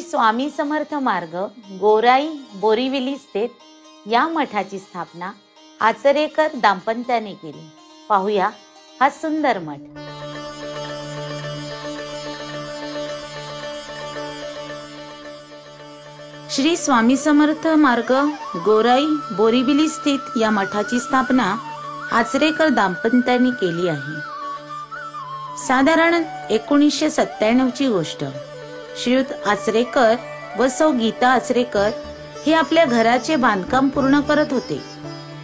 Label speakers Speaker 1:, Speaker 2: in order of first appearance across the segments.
Speaker 1: स्वामी समर्थ मार्ग गोराई बोरिवली स्थित या मठाची स्थापना आचरेकर दाम्पत्याने केली. पाहूया हा सुंदर मठ. श्री स्वामी समर्थ मार्ग गोराई बोरिवली स्थित या मठाची स्थापना आचरेकर दाम्पत्याने केली आहे. साधारण 1997 ची गोष्ट. श्रीयुत आचरेकर व सौ गीता आचरेकर हे आपल्या घराचे बांधकाम पूर्ण करत होते.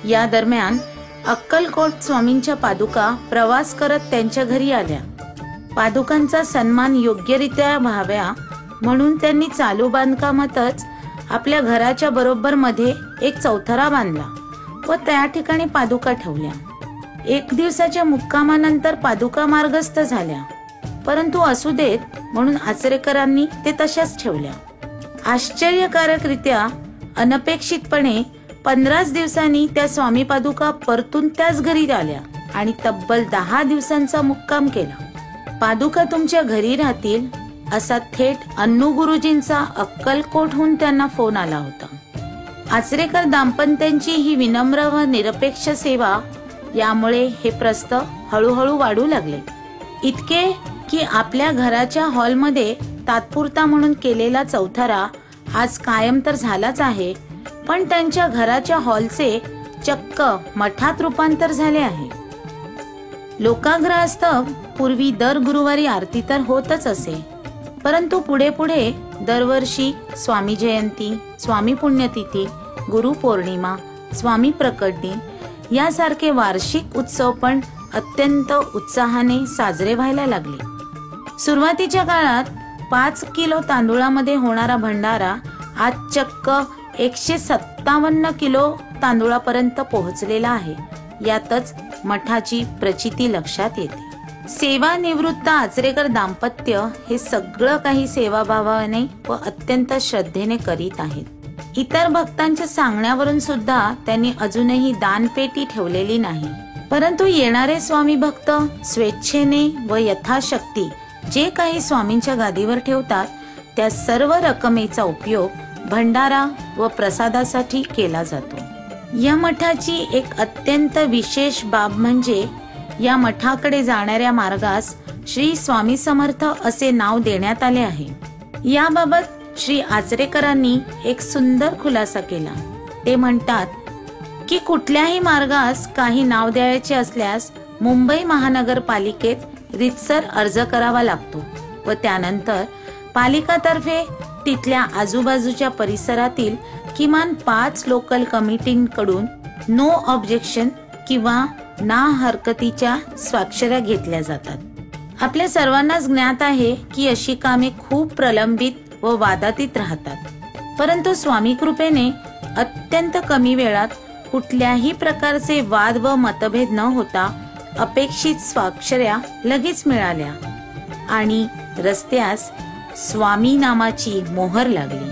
Speaker 1: या दरम्यान अक्कलकोट स्वामींच्या पादुका प्रवास करत त्यांच्या घरी आल्या. पादुकांचा सन्मान योग्यरित्या व्हाव्या म्हणून त्यांनी चालू बांधकामातच आपल्या घराच्या बरोबर मध्ये एक चौथरा बांधला व त्या ठिकाणी पादुका ठेवल्या. 1 दिवसाच्या मुक्कामानंतर पादुका मार्गस्थ झाल्या, परंतु असू देत म्हणून आचरेकरांनी ते तशाच ठेवल्या. आश्चर्यकारकरित्या अनपेक्षितपणे 15 दिवसांनी त्या स्वामी पादुका परतून त्याच घरी आल्या आणि तब्बल 10 दिवसांचा मुक्काम केला. पादुका तुमच्या घरी राहतील असा थेट अन्नू गुरुजींचा अक्कलकोटहून त्यांना फोन आला होता. आचरेकर दाम्पत्यांची ही विनम्र व निरपेक्ष सेवा यामुळे हे प्रस्थ हळूहळू वाढू लागले. इतके की आपल्या घराच्या हॉलमध्ये तात्पुरता म्हणून केलेला चौथरा आज कायम तर झालाच आहे, पण त्यांच्या घराच्या हॉलचे चक्क मठात रूपांतर झाले आहे. लोकाग्रहास्थ पूर्वी दर गुरुवारी आरती तर होतच असे, परंतु पुढे पुढे दरवर्षी स्वामी जयंती, स्वामी पुण्यतिथी, गुरुपौर्णिमा, स्वामी प्रकट दिन यासारखे वार्षिक उत्सव पण अत्यंत उत्साहाने साजरे व्हायला लागले. सुरुवातीच्या काळात 5 किलो तांदूळामध्ये होणारा भंडारा आज चक्क 157 किलो तांदूळापर्यंत पोहोचलेला आहे. यातच मठाची प्रचिती लक्षात येते. सेवानिवृत्त आचरेकर दाम्पत्य हे सगळं काही सेवाभावाने व अत्यंत श्रद्धेने करीत आहेत. इतर भक्तांच्या सांगण्यावरून सुद्धा त्यांनी अजूनही दानपेटी ठेवलेली नाही, परंतु येणारे स्वामी भक्त स्वेच्छेने व यथाशक्ती जे काही स्वामींच्या गादीवर ठेवतात त्या सर्व रकमेचा उपयोग भंडारा व प्रसादासाठी केला जातो. या मठाची एक अत्यंत विशेष बाब म्हणजे या मठाकडे जाणाऱ्या मार्गास श्री स्वामी समर्थ असे नाव देण्यात आले आहे. याबाबत श्री आचरेकरांनी एक सुंदर खुलासा केला. ते म्हणतात की कुठल्याही मार्गास काही नाव द्यायचे असल्यास मुंबई महानगरपालिकेत रितसर अर्ज करावा लागतो व त्यानंतर पालिकातर्फे तिथल्या आजूबाजूच्या परिसरातील किमान 5 लोकल कमिटींकडून नो ऑब्जेक्शन किंवा ना हरकतीच्या स्वाक्षऱ्या घेतल्या जातात. आपल्या सर्वांनाच ज्ञात आहे की अशी कामे खूप प्रलंबित व वादातीत राहतात, परंतु स्वामी कृपेने अत्यंत कमी वेळात कुठल्याही प्रकारचे वाद व मतभेद न होता अपेक्षित स्वाक्षऱ्या लगेच मिळाल्या आणि रस्त्यास स्वामी नामाची मोहर लागली.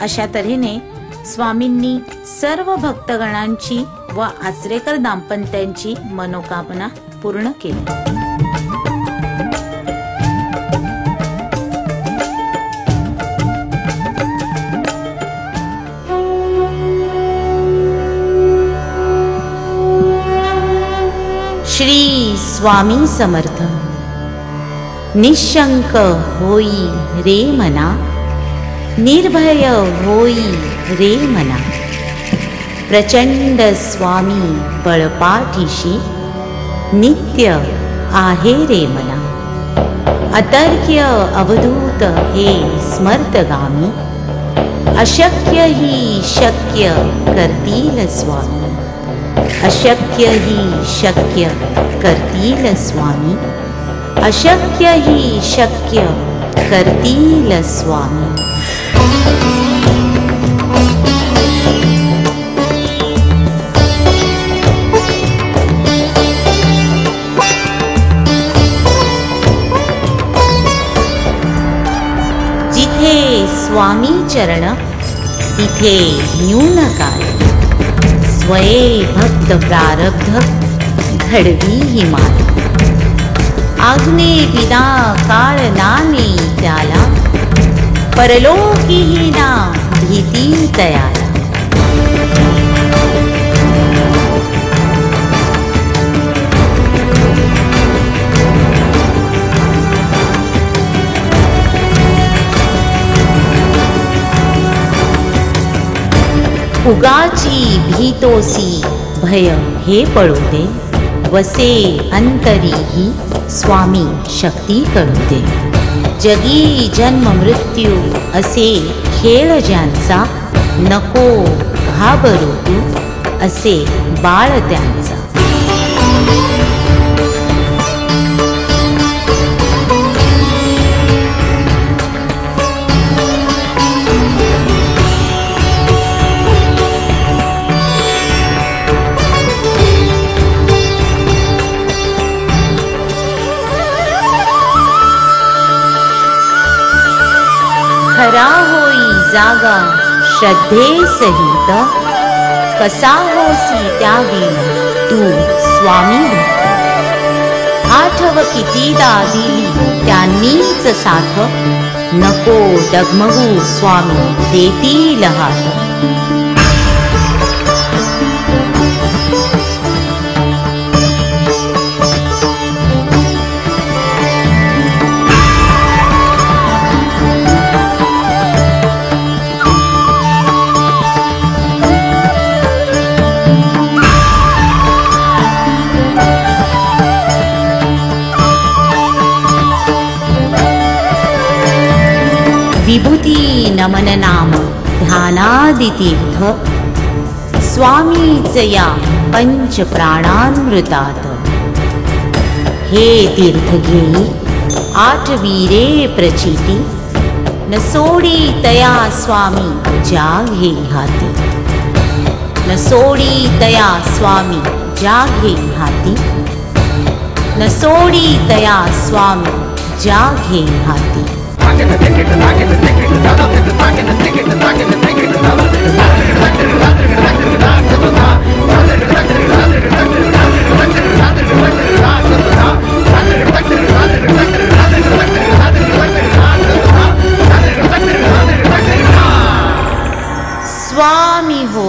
Speaker 1: अशा तऱ्हेने स्वामींनी सर्व भक्तगणांची व आचरेकर दाम्पत्यांची मनोकामना पूर्ण केली. श्री स्वामी समर्थ. निशंक होई रे मना, निर्भय होई रे मना, प्रचंड स्वामी बळपाठीशी, नित्य आहे रे मना. अतर्क्य अवधूत हे स्मर्तगामी, अशक्य ही शक्य करतील स्वामी. अशक्य ही शक्य करतील स्वामी, अशक्य ही शक्य करतील स्वामी. जिथे स्वामी चरण तिथे न्यून काय, स्वये भक्त प्रारब्ध घडवी हिमाल. आज्ञे विना काळ नाने त्याला, परलोकीही ना भीती तयाला. उगाची भीतोसी भय हे पळू दे, वसे अंतरीही स्वामी शक्ती कळू दे. जगी जन्म मृत्यू असे खेळ ज्यांचा, नको घाबरू तू असे बाळ त्यांचा. खरा होई जागा श्रद्धे सहित, कसा होसी त्यागी तू स्वामी भक्त. आठव कितीदा दिली त्यांनीच साथ, नको डगमगू स्वामी देतील हात. विभूती नमन नाम ध्यानादितीर्थ, स्वामीच या पंच प्राणामृतात. हे तीर्थ घेई आठवीरे प्रचिती, न सोडी तया स्वामी ज्या घेई हाती. न सोडी तया स्वामी ज्या घेई हाती, न सोडी तया स्वामी ज्या घेई हाती. स्वामी हो.